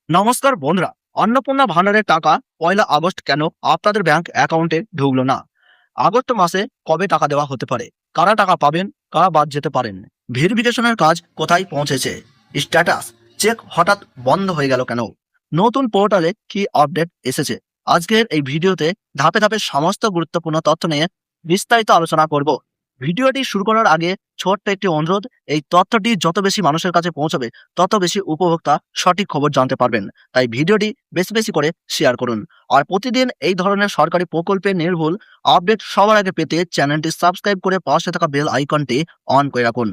নমস্কার বন্ধুরা। অন্নপূর্ণা ভান্ডারের টাকা ১লা আগস্ট কেন আপনাদের ব্যাংক অ্যাকাউন্টে ঢুকলো না? আগস্ট মাসে কবে টাকা দেওয়া হতে পারে? কারা টাকা পাবেন, কারা বাদ যেতে পারেন? ভেরিফিকেশনের কাজ কোথায় পৌঁছেছে? স্ট্যাটাস চেক হঠাৎ বন্ধ হয়ে গেল কেন? নতুন পোর্টালে কি আপডেট এসেছে? আজকের এই ভিডিওতে ধাপে ধাপে সমস্ত গুরুত্বপূর্ণ তথ্য নিয়ে বিস্তারিত আলোচনা করব। ভিডিওটি শুরু করার আগে ছোট্ট একটি অনুরোধ, এই তথ্যটি যত বেশি মানুষের কাছে পৌঁছবে তত বেশি উপভোক্তা সঠিক খবর জানতে পারবেন। তাই ভিডিওটি বেশি বেশি করে শেয়ার করুন। আর প্রতিদিন এই ধরনের সরকারি প্রকল্পের নির্ভুল আপডেট সবার আগে পেতে চ্যানেলটি সাবস্ক্রাইব করে পাশে থাকা বেল আইকনটি অন করে রাখুন।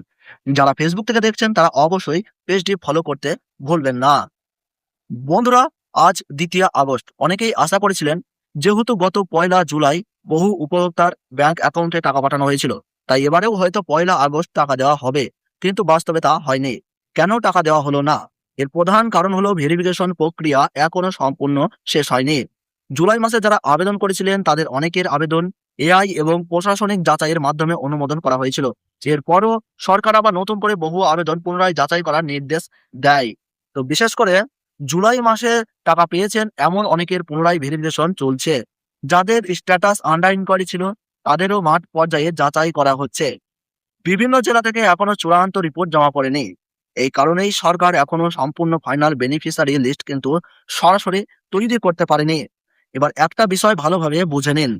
যারা ফেসবুক থেকে দেখছেন তারা অবশ্যই পেজটি ফলো করতে ভুলবেন না। বন্ধুরা, আজ ২য় আগস্ট। অনেকেই আশা করেছিলেন, যেহেতু গত ১লা জুলাই বহু উপভোক্তার ব্যাংক অ্যাকাউন্টে টাকা পাঠানো হয়েছিল, তাই এবারেও হয়তো ১লা আগস্ট টাকা দেওয়া হবে। কিন্তু বাস্তবে তা হয়নি। কেন টাকা দেওয়া হলো না? এর প্রধান কারণ হলো ভেরিফিকেশন প্রক্রিয়া এখনো সম্পূর্ণ শেষ হয়নি। জুলাই মাসে যারা আবেদন করেছিলেন তাদের অনেকের আবেদন এআই এবং প্রশাসনিক যাচাইয়ের মাধ্যমে অনুমোদন করা হয়েছিল। এরপরও সরকার আবার নতুন করে বহু আবেদন পুনরায় যাচাই করার নির্দেশ দেয়। তো বিশেষ করে জুলাই মাসে টাকা পেয়েছেন এমন অনেকের পুনরায় ভেরিফিকেশন চলছে। যাদের স্ট্যাটাস আন্ডার ইনকোয়ারি ছিল তাদেরও মাঠ পর্যায়ে যাচাই করা হচ্ছে। বিভিন্ন জেলা থেকে এখনো চূড়ান্ত রিপোর্ট জমা পড়েনি। এই কারণেই সরকার এখনো সম্পূর্ণ ফাইনাল বেনিফিশিয়ারি লিস্ট কিন্তু সরাসরি তৈরি করতে পারেনি। এবার একটা বিষয় ভালোভাবে বুঝে নিন,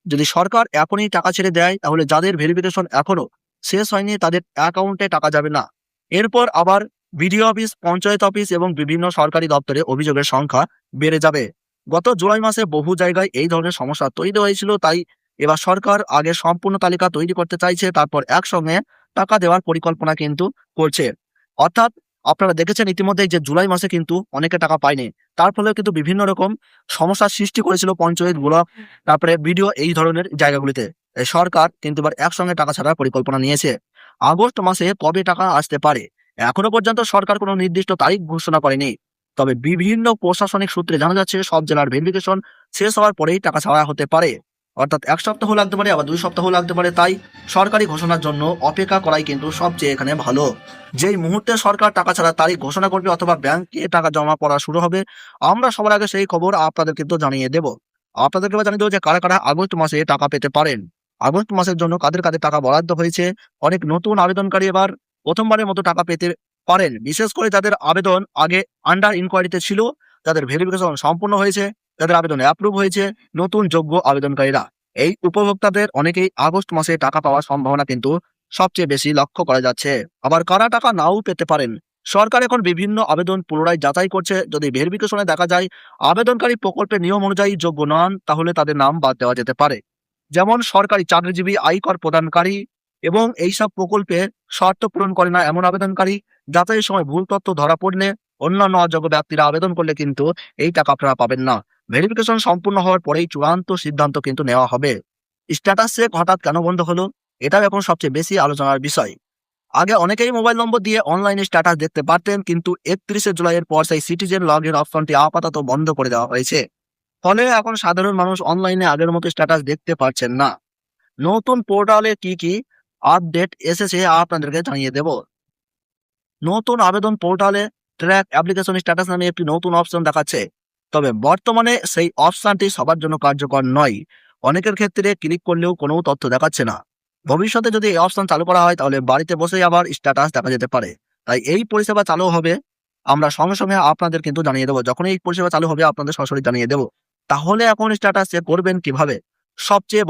যদি সরকার এখনই টাকা ছেড়ে দেয় তাহলে যাদের ভেরিফিকেশন এখনো শেষ হয়নি তাদের অ্যাকাউন্টে টাকা যাবে না। এরপর আবার বিডিও অফিস, পঞ্চায়েত অফিস এবং বিভিন্ন সরকারি দপ্তরে অভিযোগের সংখ্যা বেড়ে যাবে। গত জুলাই মাসে বহু জায়গায় এই ধরনের সমস্যা তৈরি হয়েছিল, তাই এবার সরকার আগে সম্পূর্ণ তালিকা তৈরি করতে চাইছে, তারপর একসঙ্গে টাকা দেওয়ার পরিকল্পনা কিন্তু করছে। অর্থাৎ আপনারা দেখেছেন ইতিমধ্যেই যে জুলাই মাসে কিন্তু অনেকে টাকা পায়নি। তার ফলে কিন্তু বিভিন্ন রকম সমস্যার সৃষ্টি করেছিল পঞ্চায়েত, ব্লক, তারপরে বিডিও এই ধরনের জায়গাগুলিতে। সরকার কিন্তু এবার একসঙ্গে টাকা ছাড়ার পরিকল্পনা নিয়েছে। আগস্ট মাসে কবে টাকা আসতে পারে এখনো পর্যন্ত সরকার কোনো নির্দিষ্ট তারিখ ঘোষণা করেনি। তবে বিভিন্ন প্রশাসনিক সূত্রে জানা যাচ্ছে সব জেলার ভেরিফিকেশন শেষ হওয়ার পরেই টাকা ছাড়া হতে পারে। অর্থাৎ ১ সপ্তাহ লাগতে পারে, আবার ২ সপ্তাহ লাগতে পারে। তাই সরকারি ঘোষণার জন্য অপেক্ষা করাই কিন্তু সবচেয়ে এখানে ভালো। যেই মুহূর্তে সরকার টাকা ছাড়ার তারিখ ঘোষণা করবে অথবা ব্যাংকে টাকা জমা পড়া শুরু হবে, আমরা সবার আগে সেই খবর আপনাদের কিন্তু জানিয়ে দেব। আপনাদেরকে জানিয়ে দেবো যে কারা কারা আগস্ট মাসে টাকা পেতে পারেন। আগস্ট মাসের জন্য কাদের কাদের টাকা বরাদ্দ হয়েছে। অনেক নতুন আবেদনকারী এবার প্রথমবারের মতো টাকা পেতে পারেন, বিশেষ করে যাদের আবেদন আগে আন্ডার ইনকোয়ারিতে ছিল, যাদের ভেরিফিকেশন সম্পূর্ণ হয়েছে, যাদের আবেদন অ্যাপ্রুভ হয়েছে, নতুন যোগ্য আবেদনকারীরা। এই উপভোক্তাদের অনেকেই আগস্ট মাসে টাকা পাওয়ার সম্ভাবনা কিন্তু সবচেয়ে বেশি লক্ষ্য করা যাচ্ছে। আবার কারা টাকা নাও পেতে পারেন, সরকার এখন বিভিন্ন আবেদন পুনরায় যাচাই করছে। যদি ভেরিফিকেশনে দেখা যায় আবেদনকারী প্রকল্পের নিয়ম অনুযায়ী যোগ্য নন, তাহলে তাদের নাম বাদ দেওয়া যেতে পারে। যেমন সরকারি চাকরিজীবী, আয়কর প্রদানকারী এবং এইসব প্রকল্পে শর্ত পূরণ করে না এমন আবেদনকারী, যাচাইয়ের সময় ভুল তথ্য ধরা পড়লে অন্যান্য অযোগ্য ব্যক্তিরা আবেদন করলে কিন্তু এই টাকা আপনারা পাবেন না। ভেরিফিকেশন সম্পূর্ণ হওয়ার পরেই চূড়ান্ত সিদ্ধান্ত কিন্তু নেওয়া হবে। স্ট্যাটাস চেক হঠাৎ কেন বন্ধ হলো, এটাও এখন সবচেয়ে বেশি আলোচনার বিষয়। আগে অনেকেই মোবাইল নম্বর দিয়ে অনলাইনে স্ট্যাটাস দেখতে পারতেন, কিন্তু ৩১ জুলাইয়ের পর সেই সিটিজেন লগ ইন অপশনটি আপাতত বন্ধ করে দেওয়া হয়েছে। ফলে এখন সাধারণ মানুষ অনলাইনে আগের মতো স্ট্যাটাস দেখতে পারছেন না। নতুন পোর্টালে কি কি আপডেট এসেছে আপনাদেরকে জানিয়ে দেব। নতুন আবেদন পোর্টালে ট্র্যাক অ্যাপ্লিকেশন স্ট্যাটাস নামে একটি নতুন অপশন দেখাচ্ছে। তবে বর্তমানে সেই অপশনটি সবার জন্য কার্যকর নয়। অনেকের ক্ষেত্রে ক্লিক করলেও কোনো তথ্য দেখাচ্ছে না। ভবিষ্যতে যদি এই অপশন চালু করা হয় তাহলে বাড়িতে বসেই আবার স্ট্যাটাস দেখা যেতে পারে। তাই এই পরিষেবা চালু হবে, আমরা সঙ্গে সঙ্গে আপনাদের কিন্তু জানিয়ে দেবো। যখন এই পরিষেবা চালু হবে আপনাদের সরাসরি জানিয়ে দেবো। তাহলে এখন স্ট্যাটাস চেক করবেন কিভাবে?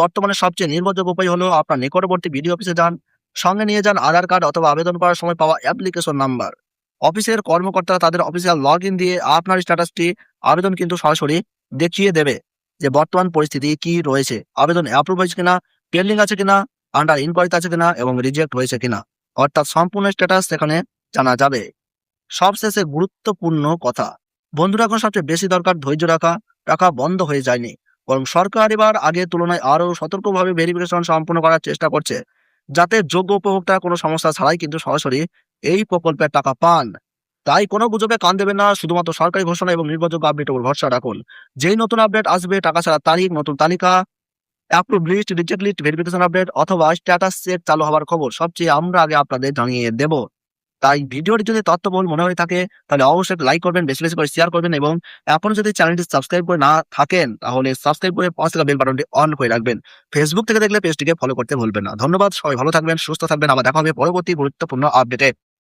বর্তমানে সবচেয়ে নির্ভরযোগ্য উপায় হলো আপনার নিকটবর্তী বিডিও অফিসে যান, সঙ্গে নিয়ে যান আধার কার্ড অথবা আবেদন করার সময় পাওয়া অ্যাপ্লিকেশন নাম্বার। অফিসের কর্মকর্তারা তাদের অফিসিয়াল লগ ইন দিয়ে আপনার স্ট্যাটাসটি আবেদন কিন্তু সরাসরি দেখিয়ে দেবে যে বর্তমান পরিস্থিতি কি রয়েছে, আবেদন অ্যাপ্রুভ হয়েছে কিনা, পেন্ডিং আছে কিনা, আন্ডার ইনকোয়ারিতে আছে কিনা এবং রিজেক্ট হয়েছে কিনা। অর্থাৎ সম্পূর্ণ স্ট্যাটাস সেখানে জানা যাবে। সবশেষে গুরুত্বপূর্ণ কথা, বন্ধুরা, এখন সবচেয়ে বেশি দরকার ধৈর্য রাখা। টাকা বন্ধ হয়ে যায়নি, বরং সরকার এবার আগের তুলনায় আরো সতর্কভাবে ভেরিফিকেশন সম্পন্ন করার চেষ্টা করছে, যাতে যোগ্য উপভোক্তা কোনো সমস্যা ছাড়াই কিন্তু সরাসরি এই প্রকল্পের টাকা পান। তাই কোনো গুজবে কান দেবেন না, শুধুমাত্র সরকারি ঘোষণা এবং নির্ভরযোগ্য আপডেটের উপর ভরসা রাখুন। যেই নতুন আপডেট আসবে, টাকা ছাড়া তারিখ, নতুন তালিকা, approve list, reject list, verification update অথবা স্ট্যাটাস চেক চালু হওয়ার খবর সবচেয়ে আমরা আগে আপনাদের জানিয়ে দেব। তাই ভিডিওটি যদি তথ্যবহুল মনে হয়ে থাকে তাহলে অবশ্যই লাইক করবেন, বেশি বেশি করে শেয়ার করবেন এবং এখনো যদি চ্যানেলটি সাবস্ক্রাইব করে না থাকেন তাহলে সাবস্ক্রাইব করে পাশে থাকা বেল বাটনটি অন করে রাখবেন। ফেসবুক থেকে দেখলে পেজটিকে ফলো করতে ভুলবেন না। ধন্যবাদ, সবাই ভালো থাকবেন, সুস্থ থাকবেন। আবার দেখা হবে পরবর্তী গুরুত্বপূর্ণ আপডেটে।